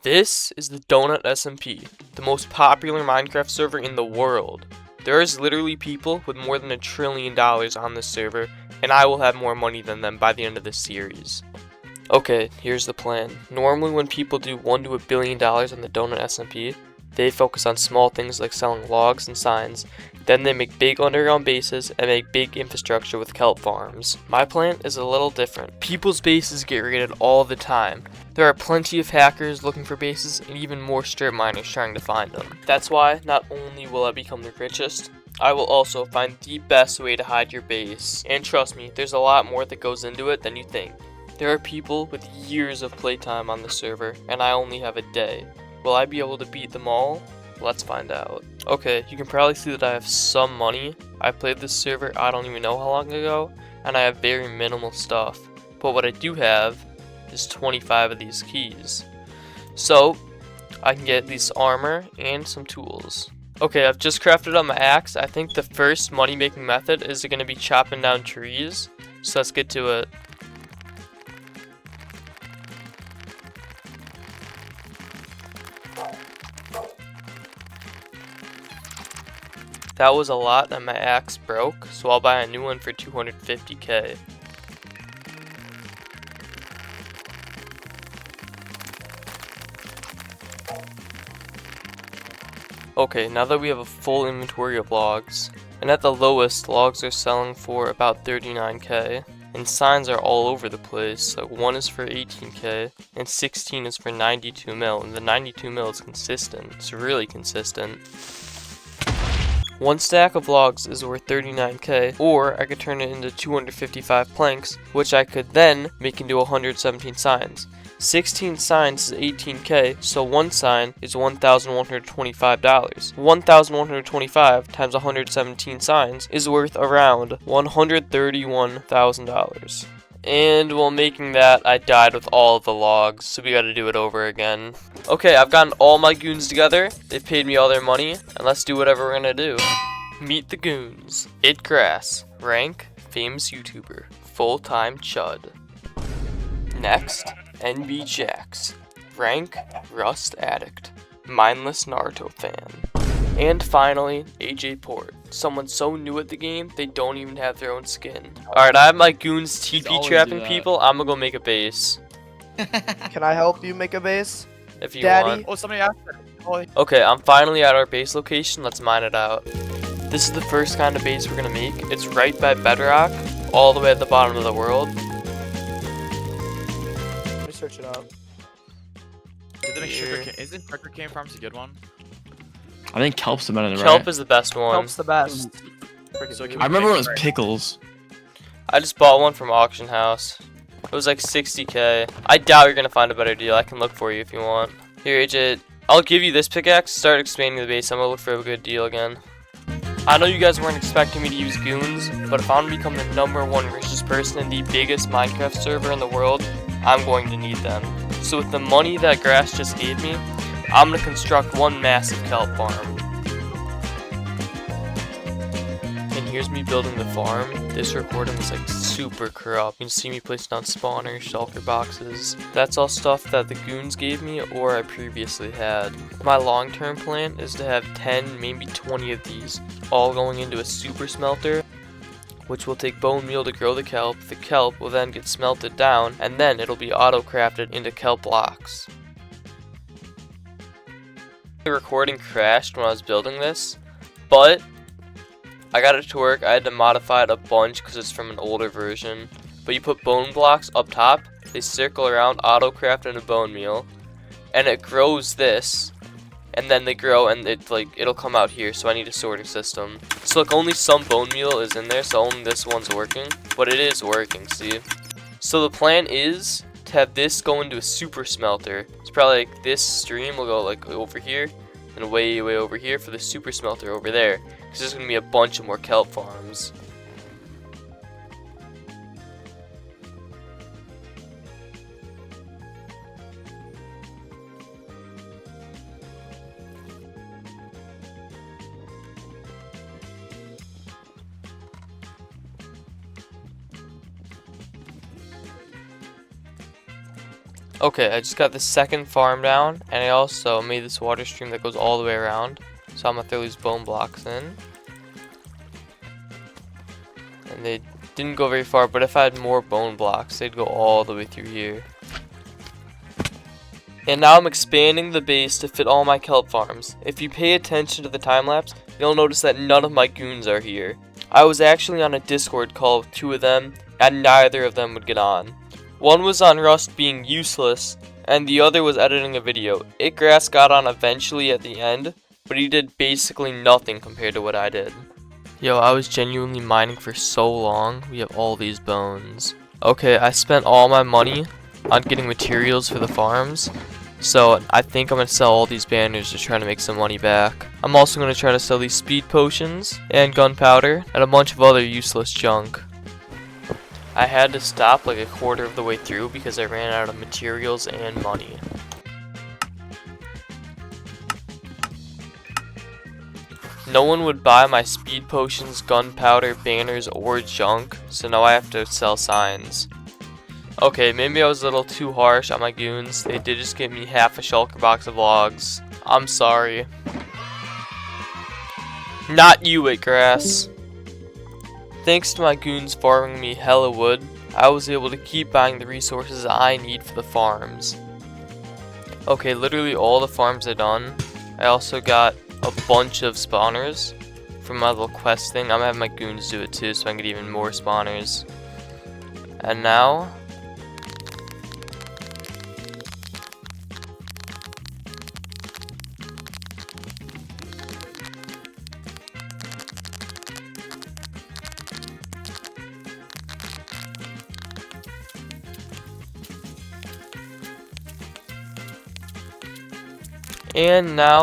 This is the DonutSMP, the most popular Minecraft server in the world. There is literally people with more than $1 trillion on this server, and I will have more money than them by the end of this series. Okay, here's the plan. Normally when people do $1 to $1 billion on the DonutSMP, they focus on small things like selling logs and signs. Then they make big underground bases and make big infrastructure with kelp farms. My plan is a little different. People's bases get raided all the time. There are plenty of hackers looking for bases and even more strip miners trying to find them. That's why not only will I become the richest, I will also find the best way to hide your base. And trust me, there's a lot more that goes into it than you think. There are people with years of playtime on the server, and I only have a day. Will I be able to beat them all? Let's find out. Okay, you can probably see that I have some money. I played this server I don't even know how long ago, and I have very minimal stuff. But what I do have is 25 of these keys. So, I can get this armor and some tools. Okay, I've just crafted up my axe. I think the first money making method is going to be chopping down trees. So let's get to it. That was a lot and my axe broke, so I'll buy a new one for 250k. Okay, now that we have a full inventory of logs, and at the lowest, logs are selling for about 39k, and signs are all over the place. Like one is for 18k, and 16 is for 92 mil, and the 92 mil is consistent. It's really consistent. One stack of logs is worth 39k, or I could turn it into 255 planks, which I could then make into 117 signs. 16 signs is 18k, so one sign is $1,125. 1,125 times 117 signs is worth around $131,000. And while making that, I died with all of the logs, so we gotta do it over again. Okay, I've gotten all my goons together. They've paid me all their money, and let's do whatever we're gonna do. Meet the goons. It Grass. Rank, famous YouTuber. Full-time chud. Next, NB Jax. Rank, Rust Addict. Mindless Naruto fan. And finally, AJ Port. Someone so new at the game, they don't even have their own skin. Alright, I have my goons TP trapping people. I'm gonna go make a base. Can I help you make a base? If you Daddy? want. Oh, somebody asked it. Oh, Okay, I'm finally at our base location. Let's mine it out. This is the first kind of base we're gonna make. It's right by bedrock, all the way at the bottom of the world. Let me search it out. did they make isn't sugar cane farms a good one? I think kelp's the better than Kelp is the best one. Help's the best. So I remember it was pickles. I just bought one from auction house. It was like 60k. I doubt you're gonna find a better deal. I can look for you if you want. Here, AJ, I'll give you this pickaxe. Start expanding the base. I'm gonna look for a good deal again. I know you guys weren't expecting me to use goons, but if I want to become the #1 richest person in the biggest Minecraft server in the world, I'm going to need them. So with the money that Grass just gave me, I'm gonna construct one massive kelp farm. And here's me building the farm. This recording is like super corrupt. You can see me placing down spawners, shulker boxes. That's all stuff that the goons gave me or I previously had. My long-term plan is to have 10, maybe 20 of these, all going into a super smelter, which will take bone meal to grow the kelp. The kelp will then get smelted down, and then it'll be auto-crafted into kelp blocks. The recording crashed when I was building this, but I got it to work. I had to modify it a bunch because it's from an older version. But you put bone blocks up top, they circle around, auto-craft into bone meal, and it grows this, and then they grow and it'll come out here, so I need a sorting system. So like only some bone meal is in there, so only this one's working, but it is working, see? So the plan is to have this go into a super smelter. It's probably like this stream will go like over here, and way over here for the super smelter over there. Because there's going to be a bunch of more kelp farms. Okay, I just got the second farm down, and I also made this water stream that goes all the way around. So I'm gonna throw these bone blocks in. And they didn't go very far, but if I had more bone blocks, they'd go all the way through here. And now I'm expanding the base to fit all my kelp farms. If you pay attention to the time lapse, you'll notice that none of my goons are here. I was actually on a Discord call with 2 of them, and neither of them would get on. One was on Rust being useless, and the other was editing a video. Itgrass got on eventually at the end, but he did basically nothing compared to what I did. Yo, I was genuinely mining for so long. We have all these bones. Okay, I spent all my money on getting materials for the farms, so I think I'm going to sell all these banners to try to make some money back. I'm also going to try to sell these speed potions and gunpowder and a bunch of other useless junk. I had to stop like a quarter of the way through because I ran out of materials and money. No one would buy my speed potions, gunpowder, banners, or junk, so now I have to sell signs. Okay, maybe I was a little too harsh on my goons. They did just give me half a shulker box of logs. I'm sorry. Not you, Itgrass. Thanks to my goons farming me hella wood, I was able to keep buying the resources I need for the farms. Okay, literally all the farms are done. I also got a bunch of spawners from my little quest thing. I'm gonna have my goons do it too so I can get even more spawners. And now,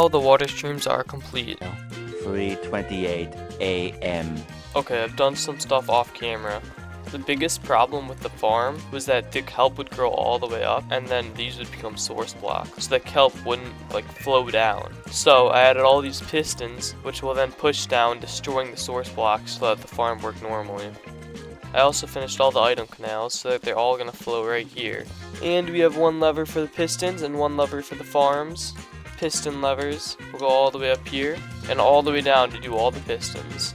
the water streams are complete. 3:28 a.m. Okay, I've done some stuff off camera. The biggest problem with the farm was that the kelp would grow all the way up, and then these would become source blocks, so the kelp wouldn't like flow down. So I added all these pistons, which will then push down, destroying the source blocks so that the farm worked normally. I also finished all the item canals so that they're all gonna flow right here. And we have 1 lever for the pistons and 1 lever for the farms. Piston levers will go all the way up here and all the way down to do all the pistons.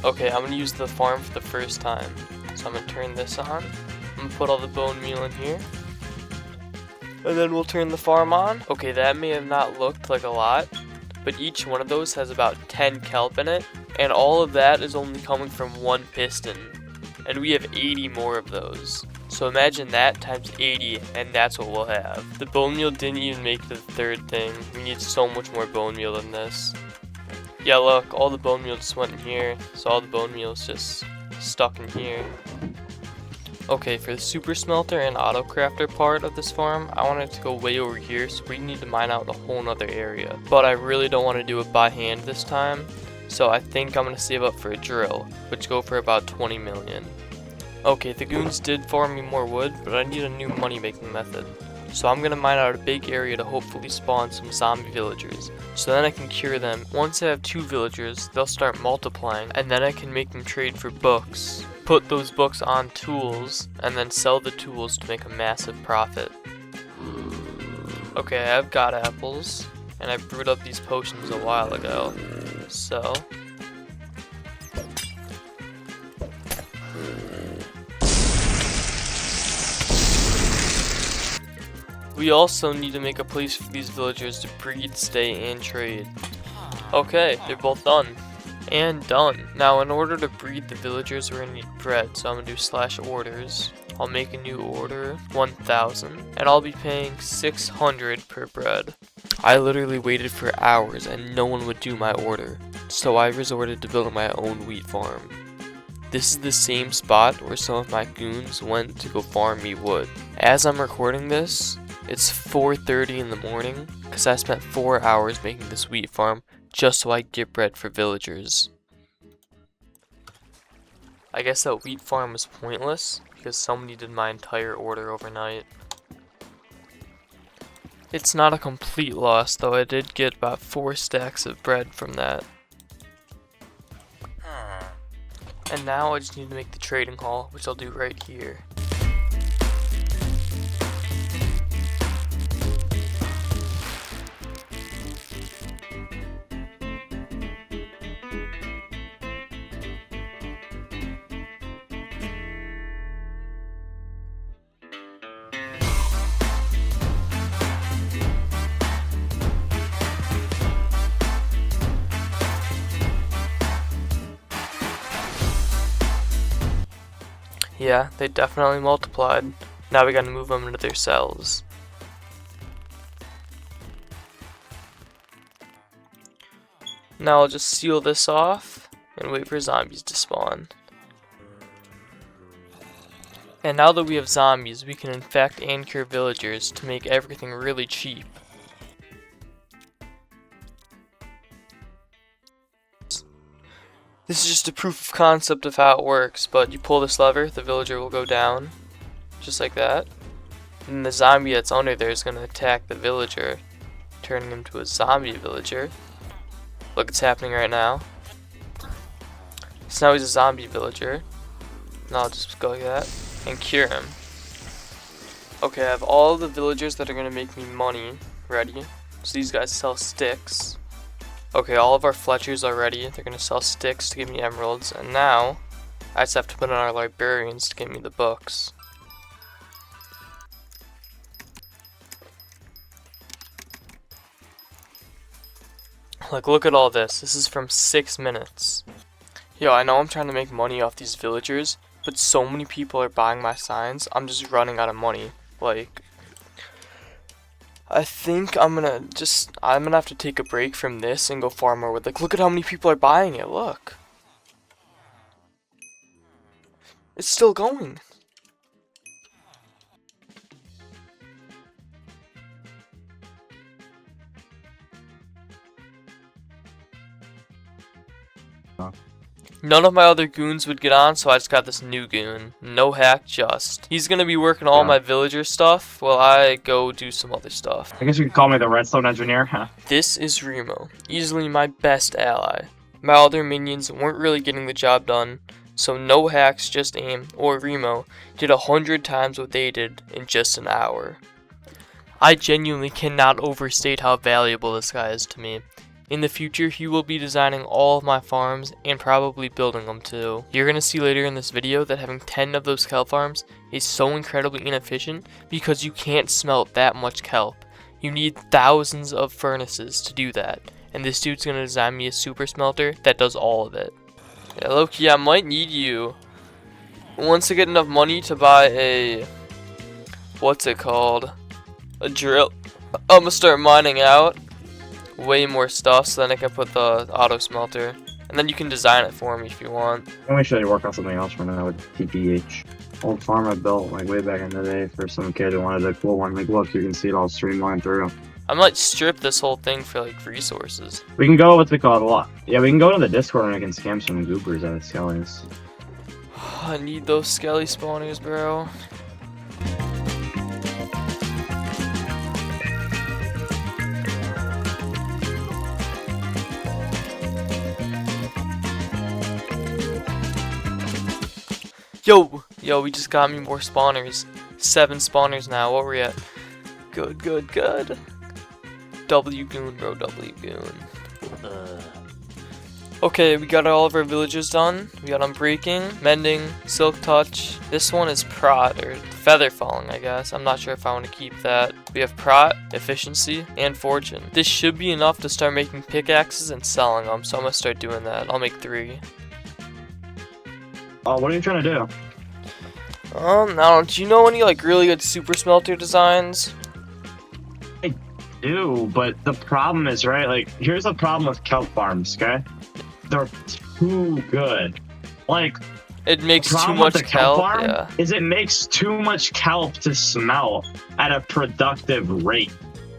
Okay, I'm gonna use the farm for the first time. So I'm gonna turn this on. I'm gonna put all the bone meal in here. And then we'll turn the farm on. Okay, that may have not looked like a lot, but each one of those has about 10 kelp in it, and all of that is only coming from 1 piston. And we have 80 more of those. So imagine that times 80, and that's what we'll have. The bone meal didn't even make the 3rd thing. We need so much more bone meal than this. Yeah, look, all the bone meal just went in here, so all the bone meal is just stuck in here. Okay, for the super smelter and auto crafter part of this farm, I want it to go way over here, so we need to mine out a whole nother area. But I really don't want to do it by hand this time, so I think I'm going to save up for a drill, which go for about 20 million. Okay, the goons did farm me more wood, but I need a new money making method. So I'm going to mine out a big area to hopefully spawn some zombie villagers, so then I can cure them. Once I have 2 villagers, they'll start multiplying, and then I can make them trade for books. Put those books on tools, and then sell the tools to make a massive profit. Okay, I've got apples, and I brewed up these potions a while ago, so we also need to make a place for these villagers to breed, stay, and trade. Okay, they're both done. And done. Now, in order to breed the villagers, we're gonna need bread, so I'm gonna do /orders. I'll make a new order, 1,000, and I'll be paying 600 per bread. I literally waited for hours and no one would do my order, so I resorted to building my own wheat farm. This is the same spot where some of my goons went to go farm me wood. As I'm recording this, it's 4:30 in the morning because I spent 4 hours making this wheat farm just so I could get bread for villagers. I guess that wheat farm was pointless because somebody did my entire order overnight. It's not a complete loss though, I did get about 4 stacks of bread from that. And now I just need to make the trading hall, which I'll do right here. Yeah, they definitely multiplied. Now we gotta move them into their cells. Now I'll just seal this off and wait for zombies to spawn. And now that we have zombies, we can infect and cure villagers to make everything really cheap. This is just a proof of concept of how it works, but you pull this lever, the villager will go down, just like that. And the zombie that's under there is going to attack the villager, turning him to a zombie villager. Look, it's happening right now. So now he's a zombie villager. Now I'll just go like that and cure him. Okay, I have all the villagers that are going to make me money ready. So these guys sell sticks. Okay, all of our Fletchers are ready. They're going to sell sticks to give me emeralds. And now, I just have to put in our librarians to give me the books. Like, look at all this. This is from 6 minutes. Yo, I know I'm trying to make money off these villagers, but so many people are buying my signs, I'm just running out of money. Like, I think I'm gonna have to take a break from this and go far more with, like, look at how many people are buying it, look. It's still going. None of my other goons would get on, so I just got this new goon. No hack, just. He's gonna be working all my villager stuff while I go do some other stuff. I guess you could call me the redstone engineer, huh? This is Remo, easily my best ally. My other minions weren't really getting the job done, so no hacks, just aim, or Remo did 100 times what they did in just an hour. I genuinely cannot overstate how valuable this guy is to me. In the future, he will be designing all of my farms and probably building them too. You're going to see later in this video that having 10 of those kelp farms is so incredibly inefficient because you can't smelt that much kelp. You need thousands of furnaces to do that. And this dude's going to design me a super smelter that does all of it. Yeah, Loki, I might need you. Once I get enough money to buy a... what's it called? A drill. I'm going to start mining out way more stuff so then I can put the auto smelter, and then you can design it for me if you want. Let me show you work on something else for now with TPH. Old farm I built like way back in the day for some kid who wanted a cool one. Like, look, you can see it all streamlined through. I might strip this whole thing for like resources. We can go, what's it called, a lot. Yeah, we can go to the Discord and we can scam some goobers out of skellies. I need those skelly spawners, bro. Yo, we just got me more spawners. 7 spawners now. What were we at? Good. W goon, bro, W goon. Okay, we got all of our villages done. We got unbreaking, mending, silk touch. This one is prot, or feather falling, I guess. I'm not sure if I want to keep that. We have prot, efficiency, and fortune. This should be enough to start making pickaxes and selling them, so I'm gonna start doing that. I'll make 3. Oh, what are you trying to do? Now, do you know any like really good super smelter designs? I do, but the problem is, right, like, here's the problem with kelp farms, okay? They're too good. Like, It makes too problem much with the kelp kelp, farm yeah. is it makes too much kelp to smelt at a productive rate.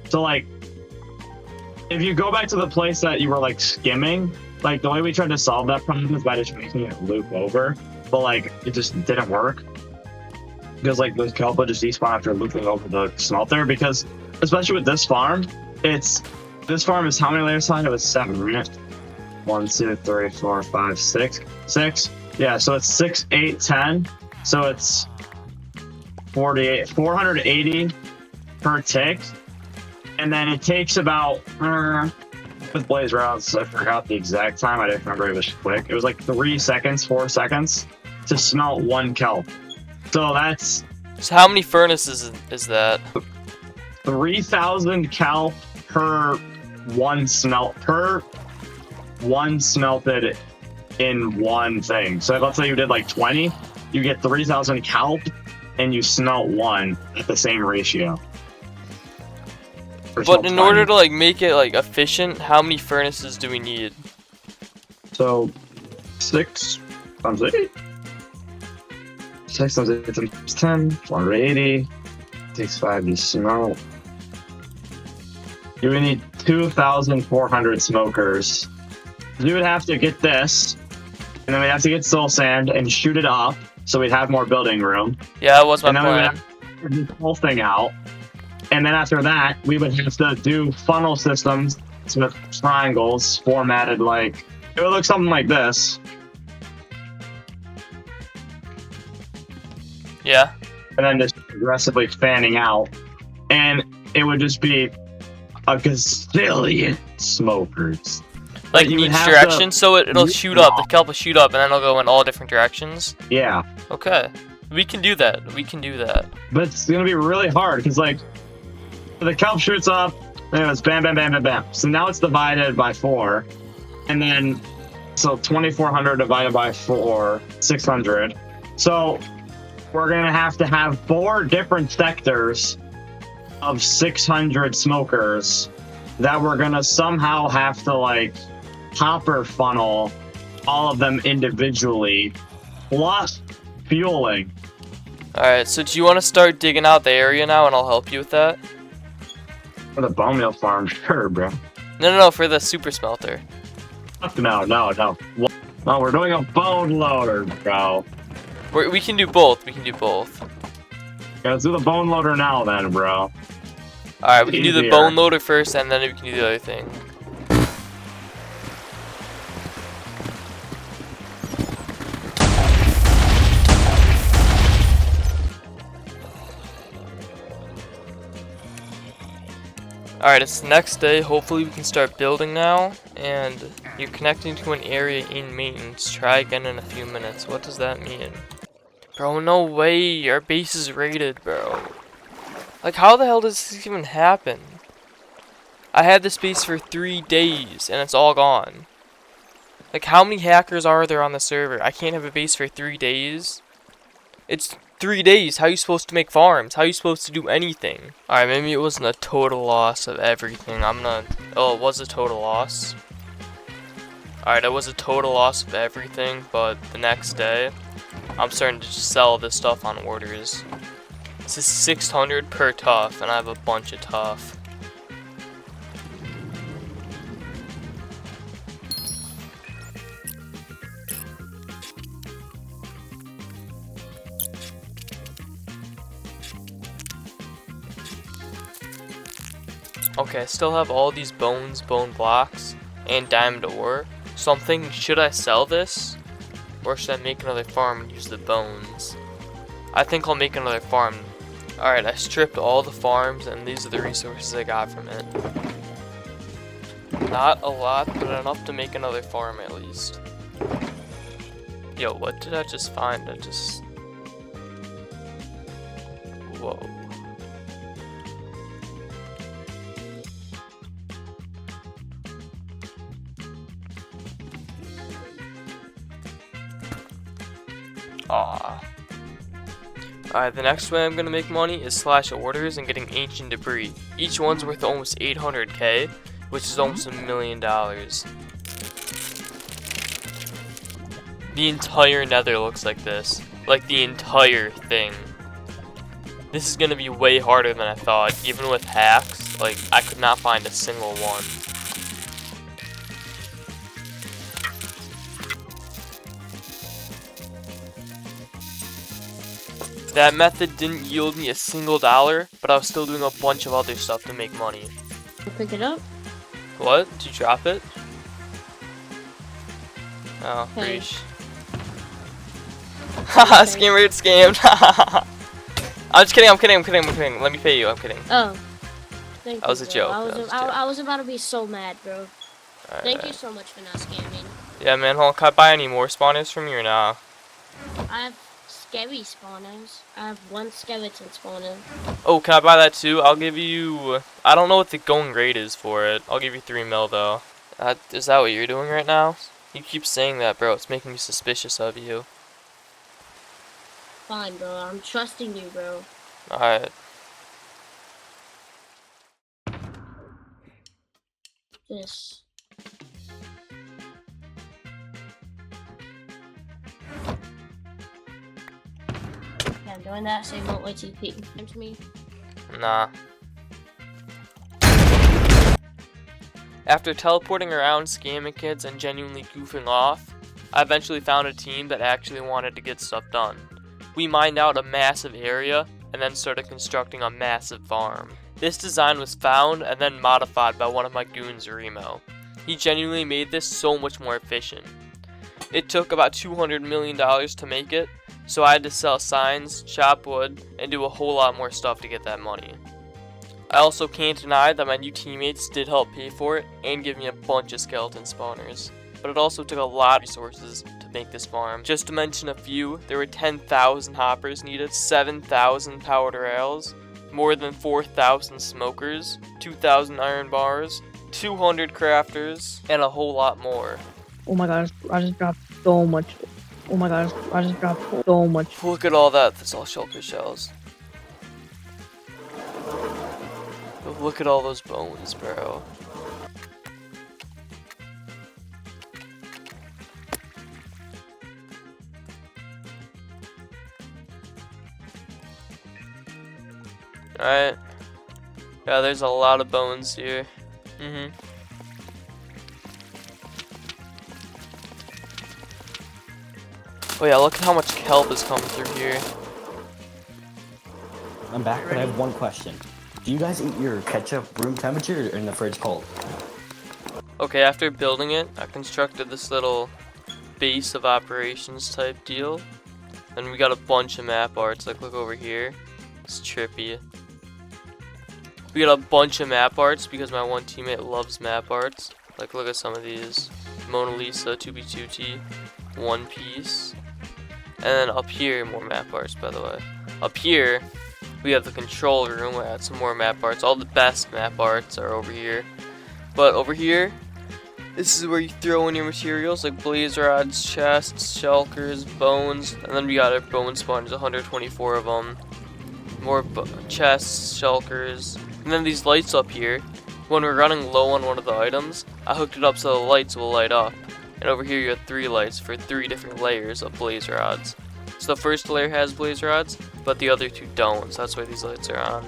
So, like, if you go back to the place that you were, like, skimming, like, the way we tried to solve that problem is by just making it loop over, but, like, it just didn't work. Because, like, those kelp would just despawn after looping over the smelter, because, especially with this farm, this farm is how many layers high? It was 7, right? 1, 2, 3, 4, 5, 6. 6? Yeah, so it's 6, 8, 10. So it's 480 per tick. And then it takes about, with blaze routes, I forgot the exact time. I didn't remember, it was quick. It was like 3 seconds, 4 seconds to smelt 1 kelp. So that's... So how many furnaces is that? 3,000 kelp per 1 smelted in one thing. So let's say you did like 20, you get 3,000 kelp, and you smelt 1 at the same ratio. But in order to like make it like efficient, how many furnaces do we need? So 6 times 8. 6 times 8 times 10, 480. Takes 5 to smelt. You would need 2,400 smokers. You would have to get this, and then we'd have to get soul sand and shoot it up, so we'd have more building room. Yeah, that was my And then we would plan. have to do the whole thing out. And then after that, we would have to do funnel systems with triangles formatted like, it would look something like this. Yeah. And then just aggressively fanning out. And it would just be a gazillion smokers. Like you in would each have direction, to- so it'll shoot up. The kelp will shoot up, and then it'll go in all different directions. Yeah. Okay. We can do that. We can do that. But it's going to be really hard because, like, the kelp shoots up, and it's bam, bam, bam, bam, bam. So now it's divided by 4. And then, so 2,400 divided by 4, 600. So we're going to have 4 different sectors of 600 smokers that we're going to somehow have to, like, hopper funnel all of them individually, plus fueling. Alright, so do you want to start digging out the area now, and I'll help you with that? For the bone meal farm, sure, bro. No, for the super smelter. No. No, we're doing a bone loader, bro. We can do both. We can do both. Yeah, let's do the bone loader now, then, bro. Alright, we can do the Easier. bone loader first, and then we can do the other thing. Alright, it's the next day. Hopefully we can start building now. And you're connecting to an area in maintenance. Try again in a few minutes. What does that mean? Bro, no way. Our base is raided, bro. Like, how the hell does this even happen? I had this base for 3 days, and it's all gone. Like, how many hackers are there on the server? I can't have a base for 3 days? It's 3 days. How are you supposed to make farms? How are you supposed to do anything? Alright, maybe it wasn't a total loss of everything. Oh, it was a total loss. Alright, it was a total loss of everything, but the next day, I'm starting to just sell this stuff on orders. This is 600 per tough, and I have a bunch of tough. Okay, I still have all these bone blocks, and diamond ore. So I'm thinking, should I sell this? Or should I make another farm and use the bones? I think I'll make another farm. Alright, I stripped all the farms, and these are the resources I got from it. Not a lot, but enough to make another farm at least. Yo, what did I just find? Whoa. Aw. Alright, the next way I'm gonna make money is slash orders and getting ancient debris. Each one's worth almost 800k, which is almost $1 million. The entire nether looks like this. Like the entire thing. This is gonna be way harder than I thought. Even with hacks, like I could not find a single one. That method didn't yield me a single dollar, but I was still doing a bunch of other stuff to make money. Pick it up. What? Did you drop it? Oh, Hey. preach. Haha, scammer, it's scammed. I'm just kidding, I'm kidding. Let me pay you, I'm kidding. Oh. Thank That was you, a bro. joke, I was, that was a I, joke. I was about to be so mad, bro. Thank you Alright. so much for not scamming. Yeah, man, hold on, can I buy any more spawners from you or nah? I have scary spawners. I have 1 skeleton spawner. Oh, can I buy that too? I'll give you... I don't know what the going rate is for it. I'll give you 3 mil though. Is that what you're doing right now? You keep saying that, bro. It's making me suspicious of you. Fine, bro. I'm trusting you, bro. Alright. This. Yeah, I'm doing that so you won't wait TP. Come to me. Nah. After teleporting around, scamming kids, and genuinely goofing off, I eventually found a team that actually wanted to get stuff done. We mined out a massive area and then started constructing a massive farm. This design was found and then modified by one of my goons, Remo. He genuinely made this so much more efficient. It took about $200 million to make it, so I had to sell signs, chop wood, and do a whole lot more stuff to get that money. I also can't deny that my new teammates did help pay for it and give me a bunch of skeleton spawners, but it also took a lot of resources to make this farm. Just to mention a few, there were 10,000 hoppers needed, 7,000 powered rails, more than 4,000 smokers, 2,000 iron bars, 200 crafters, and a whole lot more. Oh my god, I just dropped so much. Oh my god, I just dropped so much. Look at all that, that's all shulker shells. Look at all those bones, bro. Alright. Yeah, there's a lot of bones here. Oh yeah, look at how much kelp is coming through here. I'm back, but I have one question. Do you guys eat your ketchup room temperature or in the fridge cold? Okay, after building it, I constructed this little base of operations type deal. And we got a bunch of map arts, like look over here. It's trippy. We got a bunch of map arts because my one teammate loves map arts. Like look at some of these. Mona Lisa, 2B2T, One Piece. And then up here, more map arts by the way. Up here, we have the control room. We got some more map arts. All the best map arts are over here. But over here, this is where you throw in your materials like blaze rods, chests, shulkers, bones, and then we got our bone spawns, 124 of them. More chests, shulkers, and then these lights up here. When we're running low on one of the items, I hooked it up so the lights will light up. And over here you have 3 lights for 3 different layers of blaze rods. So the first layer has blaze rods, but the other 2 don't, so that's why these lights are on.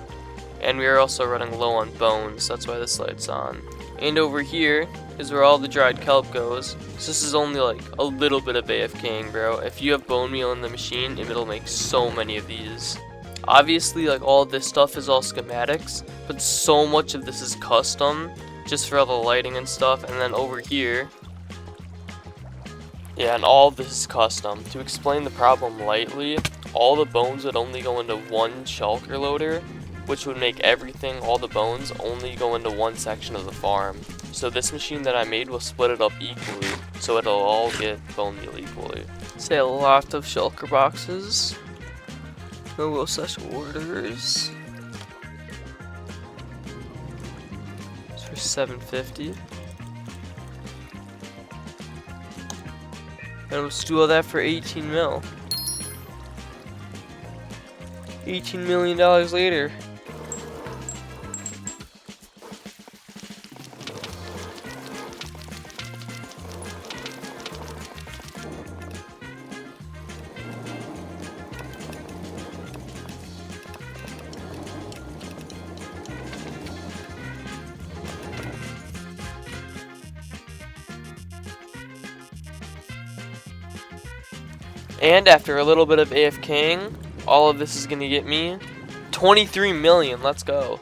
And we are also running low on bones, so that's why this light's on. And over here is where all the dried kelp goes. So this is only like a little bit of AFKing, bro. If you have bone meal in the machine, it'll make so many of these. Obviously, like all this stuff is all schematics, but so much of this is custom, just for all the lighting and stuff. And then over here, yeah, and all this is custom. To explain the problem lightly, all the bones would only go into one shulker loader, which would make everything, all the bones, only go into one section of the farm. So this machine that I made will split it up equally, so it'll all get bone meal equally. Say a lot of shulker boxes. No will slash orders. It's for 750. And we'll do all that for 18 mil. $18 million later. And after a little bit of AFKing, all of this is going to get me 23 million. Let's go.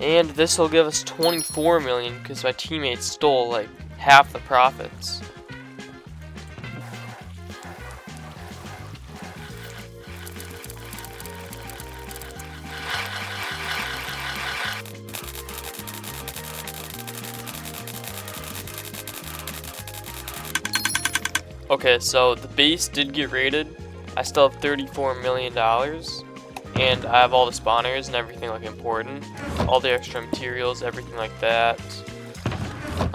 And this will give us 24 million because my teammates stole like half the profits. Okay, so the base did get raided. I still have $34 million. And I have all the spawners and everything like important. All the extra materials, everything like that.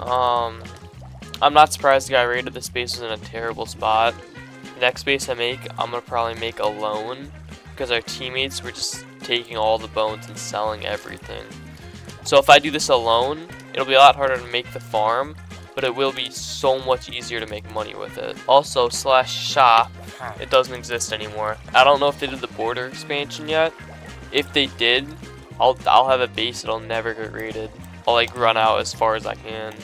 I'm not surprised the guy raided this base was in a terrible spot. The next base I make, I'm gonna probably make alone because our teammates were just taking all the bones and selling everything. So if I do this alone, it'll be a lot harder to make the farm, but it will be so much easier to make money with it. Also, /shop, it doesn't exist anymore. I don't know if they did the border expansion yet. If they did, I'll have a base that'll never get raided. I'll like run out as far as I can.